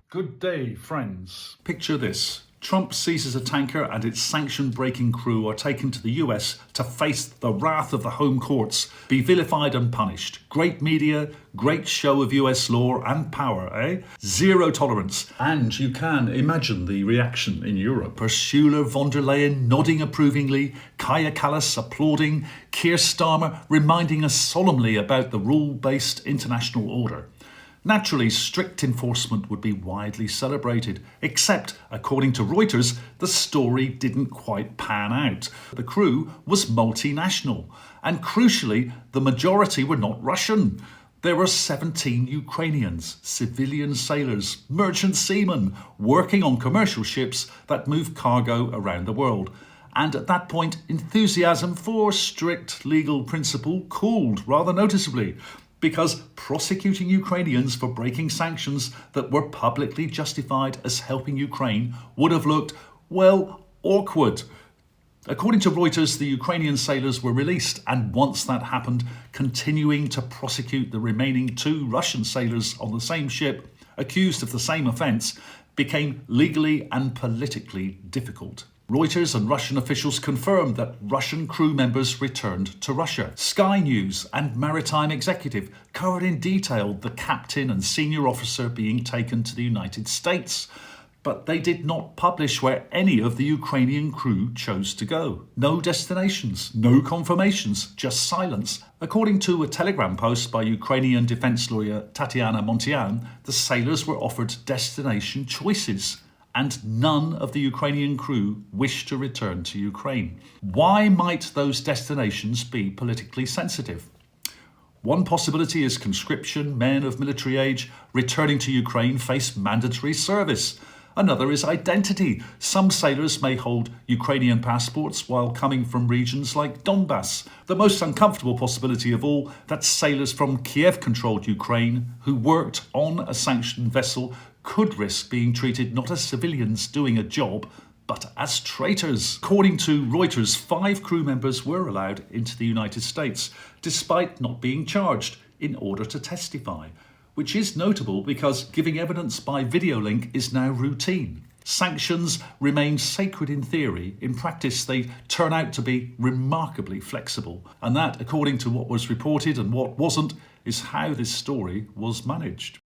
Good day, friends. Picture this. Trump seizes a tanker and its sanction-breaking crew are taken to the US to face the wrath of the home courts, be vilified and punished. Great media, great show of US law and power, eh? Zero tolerance. And you can imagine the reaction in Europe. Ursula Von Der Leyen nodding approvingly, Kaja Kallas applauding, Keir Starmer reminding us solemnly about the rule-based international order. Naturally, strict enforcement would be widely celebrated, except, according to Reuters, the story didn't quite pan out. The crew was multinational, and crucially, the majority were not Russian. There were 17 Ukrainians, civilian sailors, merchant seamen, working on commercial ships that move cargo around the world. And at that point, enthusiasm for strict legal principle cooled rather noticeably, because prosecuting Ukrainians for breaking sanctions that were publicly justified as helping Ukraine would have looked, well, awkward. According to Reuters, the Ukrainian sailors were released, and once that happened, continuing to prosecute the remaining 2 Russian sailors on the same ship, accused of the same offence, became legally and politically difficult. Reuters and Russian officials confirmed that Russian crew members returned to Russia. Sky News and Maritime Executive covered in detail the captain and senior officer being taken to the United States, but they did not publish where any of the Ukrainian crew chose to go. No destinations, no confirmations, just silence. According to a Telegram post by Ukrainian defence lawyer Tetyana Montian, the sailors were offered destination choices, and none of the Ukrainian crew wished to return to Ukraine. Why might those destinations be politically sensitive? One possibility is conscription. Men of military age returning to Ukraine face mandatory service. Another is identity. Some sailors may hold Ukrainian passports while coming from regions like Donbass. The most uncomfortable possibility of all, that sailors from Kiev-controlled Ukraine who worked on a sanctioned vessel could risk being treated not as civilians doing a job, but as traitors. According to Reuters, 5 crew members were allowed into the United States, despite not being charged, in order to testify, which is notable because giving evidence by video link is now routine. Sanctions remain sacred in theory. In practice, they turn out to be remarkably flexible. And that, according to what was reported and what wasn't, is how this story was managed.